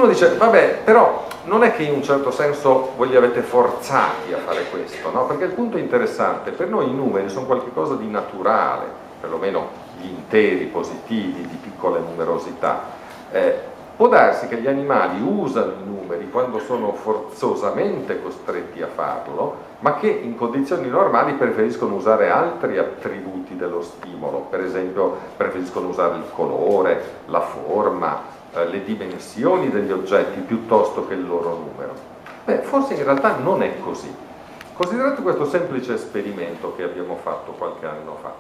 Uno dice, vabbè, però non è che in un certo senso voi li avete forzati a fare questo, no? Perché il punto interessante, per noi i numeri sono qualcosa di naturale, perlomeno gli interi positivi di piccole numerosità. Può darsi che gli animali usano i numeri quando sono forzosamente costretti a farlo, ma che in condizioni normali preferiscono usare altri attributi dello stimolo, per esempio preferiscono usare il colore, la forma, le dimensioni degli oggetti piuttosto che il loro numero. Beh, forse in realtà non è così. Considerate questo semplice esperimento che abbiamo fatto qualche anno fa.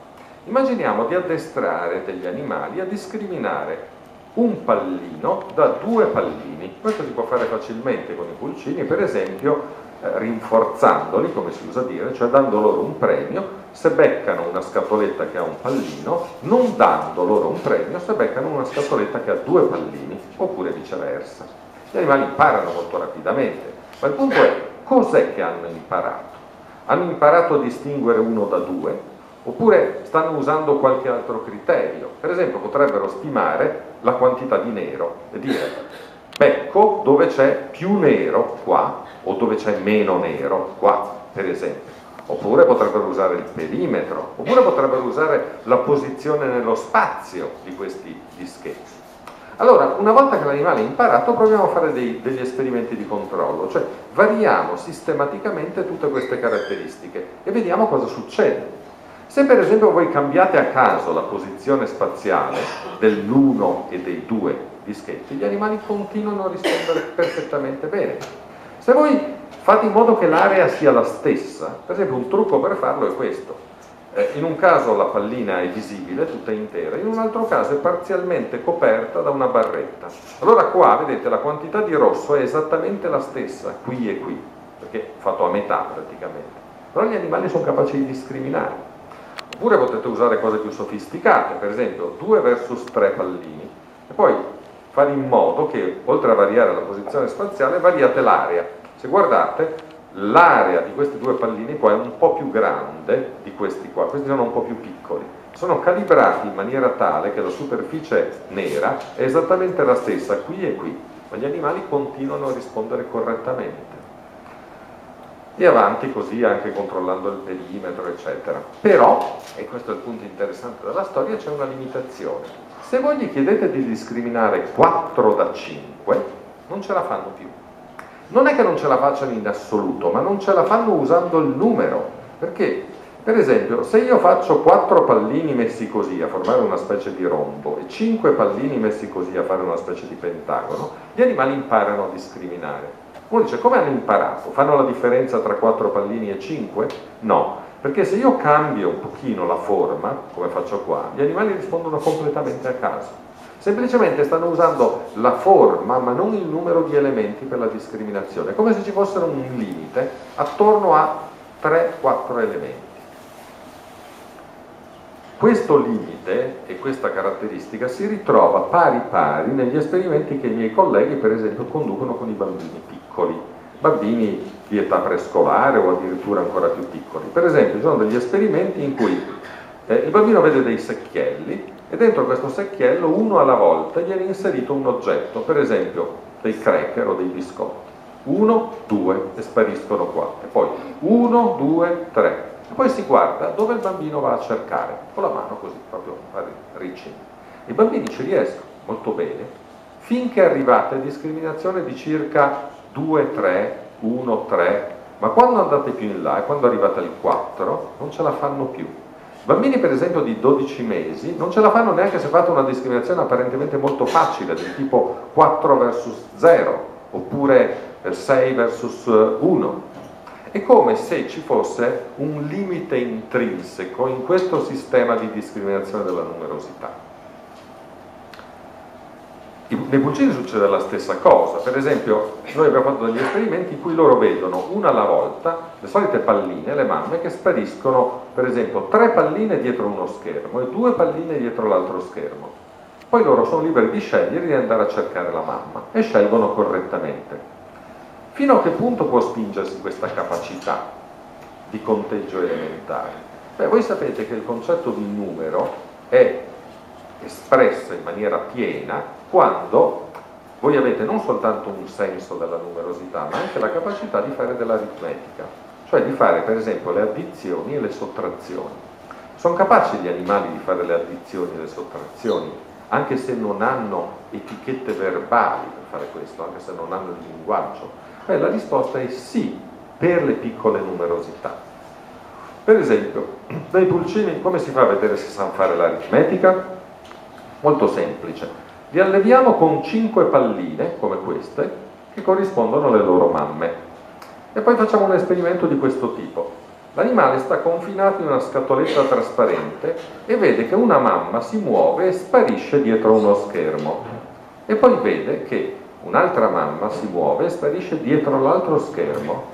Immaginiamo di addestrare degli animali a discriminare un pallino da due pallini. Questo si può fare facilmente con i pulcini, per esempio rinforzandoli, come si usa dire, cioè dando loro un premio se beccano una scatoletta che ha un pallino, non dando loro un premio se beccano una scatoletta che ha due pallini, oppure viceversa. Gli animali imparano molto rapidamente, ma il punto è, cos'è che hanno imparato? Hanno imparato a distinguere uno da due, oppure stanno usando qualche altro criterio? Per esempio potrebbero stimare la quantità di nero e dire becco dove c'è più nero qua o dove c'è meno nero qua, per esempio. Oppure potrebbero usare il perimetro, oppure potrebbero usare la posizione nello spazio di questi dischetti. Allora, una volta che l'animale è imparato, proviamo a fare degli esperimenti di controllo, cioè variamo sistematicamente tutte queste caratteristiche e vediamo cosa succede. Se per esempio voi cambiate a caso la posizione spaziale dell'1 e dei 2 dischetti, gli animali continuano a rispondere perfettamente bene. Se voi fate in modo che l'area sia la stessa, per esempio un trucco per farlo è questo. In un caso la pallina è visibile, tutta intera, in un altro caso è parzialmente coperta da una barretta. Allora qua, vedete, la quantità di rosso è esattamente la stessa, qui e qui, perché è fatto a metà praticamente. Però gli animali sono capaci di discriminare. Oppure potete usare cose più sofisticate, per esempio 2 versus 3 pallini, e poi fare in modo che, oltre a variare la posizione spaziale, variate l'area. Se guardate, l'area di questi 2 pallini qua è un po' più grande di questi qua, questi sono un po' più piccoli. Sono calibrati in maniera tale che la superficie nera è esattamente la stessa qui e qui, ma gli animali continuano a rispondere correttamente. E avanti così anche controllando il perimetro, eccetera. Però, e questo è il punto interessante della storia, c'è una limitazione. Se voi gli chiedete di discriminare 4 da 5, non ce la fanno più. Non è che non ce la facciano in assoluto, ma non ce la fanno usando il numero. Perché, per esempio, se io faccio 4 pallini messi così a formare una specie di rombo e 5 pallini messi così a fare una specie di pentagono, gli animali imparano a discriminare. Uno dice, come hanno imparato? Fanno la differenza tra 4 pallini e 5? No, perché se io cambio un pochino la forma, come faccio qua, gli animali rispondono completamente a caso. Semplicemente stanno usando la forma, ma non il numero di elementi per la discriminazione, come se ci fossero un limite attorno a 3-4 elementi. Questo limite e questa caratteristica si ritrova pari pari negli esperimenti che i miei colleghi, per esempio, conducono con i bambini piccoli, bambini di età prescolare o addirittura ancora più piccoli. Per esempio, ci sono degli esperimenti in cui il bambino vede dei secchielli e dentro questo secchiello, uno alla volta, viene inserito un oggetto, per esempio dei cracker o dei biscotti. 1, 2 e spariscono qua. E poi 1, 2, 3. E poi si guarda dove il bambino va a cercare, con la mano così, proprio a reaching. I bambini ci riescono molto bene, finché arrivate a discriminazione di circa 2, 3, 1, 3, ma quando andate più in là e quando arrivate al 4 non ce la fanno più. Bambini per esempio di 12 mesi non ce la fanno neanche se fate una discriminazione apparentemente molto facile, del tipo 4 versus 0, oppure 6 versus 1. È come se ci fosse un limite intrinseco in questo sistema di discriminazione della numerosità. Nei pulcini succede la stessa cosa. Per esempio, noi abbiamo fatto degli esperimenti in cui loro vedono una alla volta le solite palline, le mamme, che spariscono, per esempio, 3 palline dietro uno schermo e 2 palline dietro l'altro schermo. Poi loro sono liberi di scegliere di andare a cercare la mamma e scelgono correttamente. Fino a che punto può spingersi questa capacità di conteggio elementare? Beh, voi sapete che il concetto di numero è espresso in maniera piena quando voi avete non soltanto un senso della numerosità, ma anche la capacità di fare dell'aritmetica, cioè di fare per esempio le addizioni e le sottrazioni. Sono capaci gli animali di fare le addizioni e le sottrazioni, anche se non hanno etichette verbali per fare questo, anche se non hanno il linguaggio? Beh, la risposta è sì, per le piccole numerosità. Per esempio, dai pulcini come si fa a vedere se sanno fare l'aritmetica? Molto semplice. Li alleviamo con 5 palline, come queste, che corrispondono alle loro mamme. E poi facciamo un esperimento di questo tipo. L'animale sta confinato in una scatoletta trasparente e vede che una mamma si muove e sparisce dietro uno schermo. E poi vede che un'altra mamma si muove e sparisce dietro l'altro schermo.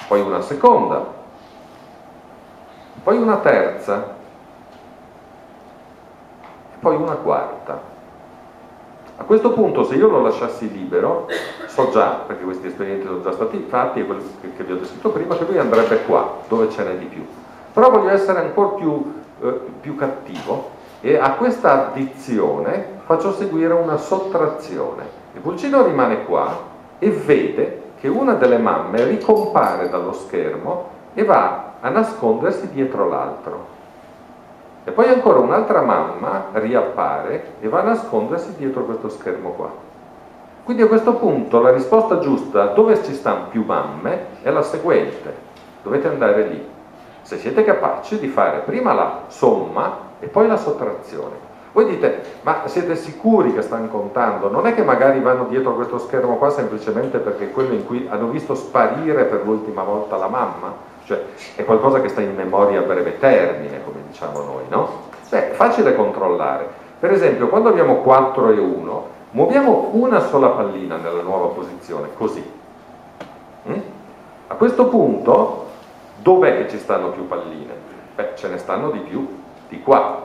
Poi una seconda. Poi una terza. E poi una quarta. A questo punto, se io lo lasciassi libero, so già, perché questi esperimenti sono già stati fatti, e quelli che vi ho descritto prima, che lui andrebbe qua, dove ce n'è di più. Però voglio essere ancora più cattivo, e a questa addizione faccio seguire una sottrazione. Il pulcino rimane qua e vede che una delle mamme ricompare dallo schermo e va a nascondersi dietro l'altro. E poi ancora un'altra mamma riappare e va a nascondersi dietro questo schermo qua. Quindi a questo punto la risposta giusta, dove ci stanno più mamme, è la seguente. Dovete andare lì. Se siete capaci di fare prima la somma e poi la sottrazione. Voi dite, ma siete sicuri che stanno contando? Non è che magari vanno dietro questo schermo qua semplicemente perché è quello in cui hanno visto sparire per l'ultima volta la mamma? Cioè è qualcosa che sta in memoria a breve termine, come diciamo noi, no? Beh, è facile controllare. Per esempio, quando abbiamo 4 e 1, muoviamo una sola pallina nella nuova posizione, così. A questo punto, dov'è che ci stanno più palline? Beh, ce ne stanno di più, di qua.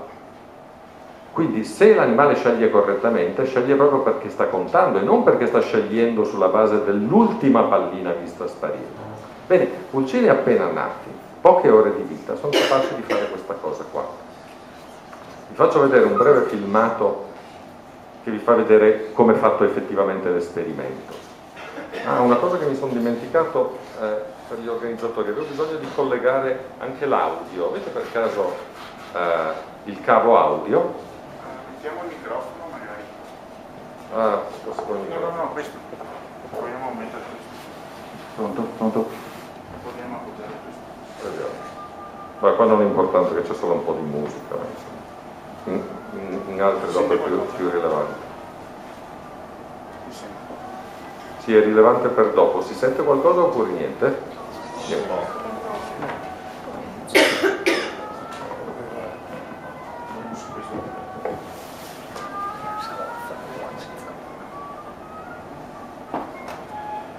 Quindi se l'animale sceglie correttamente, sceglie proprio perché sta contando e non perché sta scegliendo sulla base dell'ultima pallina vista sparire. Bene, pulcini appena nati, poche ore di vita, sono capaci di fare questa cosa qua. Vi faccio vedere un breve filmato che vi fa vedere come è fatto effettivamente l'esperimento. Una cosa che mi sono dimenticato per gli organizzatori, avevo bisogno di collegare anche l'audio. Avete per caso il cavo audio? Mettiamo il microfono magari. Questo con il microfono. No, questo. Proviamo a aumentare questo. Pronto? Proviamo a appoggiare questo. Vediamo. Ma qua non è importante, che c'è solo un po' di musica, in altre dopo è più rilevante. Sì, è rilevante per dopo. Si sente qualcosa oppure niente? Niente.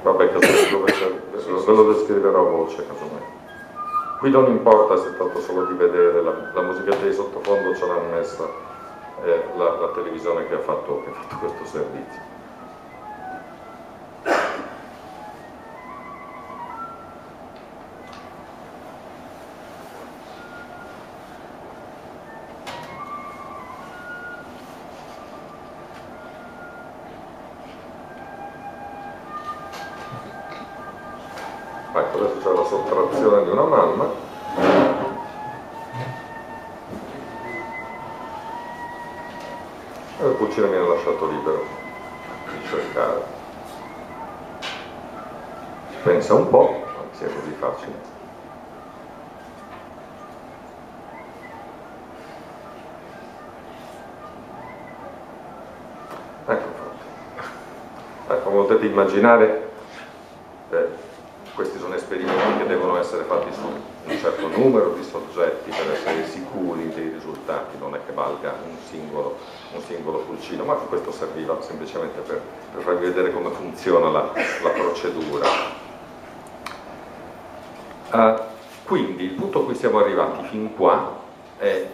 Vabbè, ve lo descriverò a voce, casomai. Qui non importa se tanto solo di vedere la musica di sottofondo ce l'hanno messa la televisione che ha fatto questo servizio. Ecco, adesso c'è la sottrazione di una mamma. E il pulcino mi ha lasciato libero di cercare. Pensa un po', non sia così facile. Ecco fatto. Ecco, come potete immaginare, questi sono esperimenti che devono essere fatti su un certo numero di soggetti per essere sicuri dei risultati, non è che valga un singolo pulcino, ma questo serviva semplicemente per farvi vedere come funziona la procedura. Quindi il punto a cui siamo arrivati fin qua è: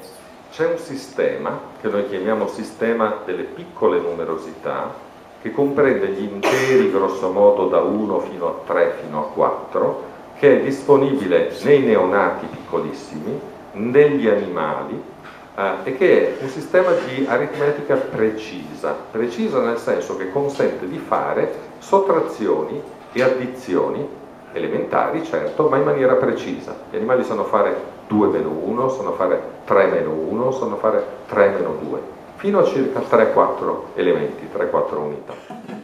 c'è un sistema che noi chiamiamo sistema delle piccole numerosità, che comprende gli interi grosso modo da 1 fino a 3 fino a 4, che è disponibile nei neonati piccolissimi, negli animali e che è un sistema di aritmetica precisa nel senso che consente di fare sottrazioni e addizioni elementari, certo, ma in maniera precisa. Gli animali sanno fare 2 meno 1, sanno fare 3 meno 1, sanno fare 3 meno 2, fino a circa 3-4 elementi, 3-4 unità.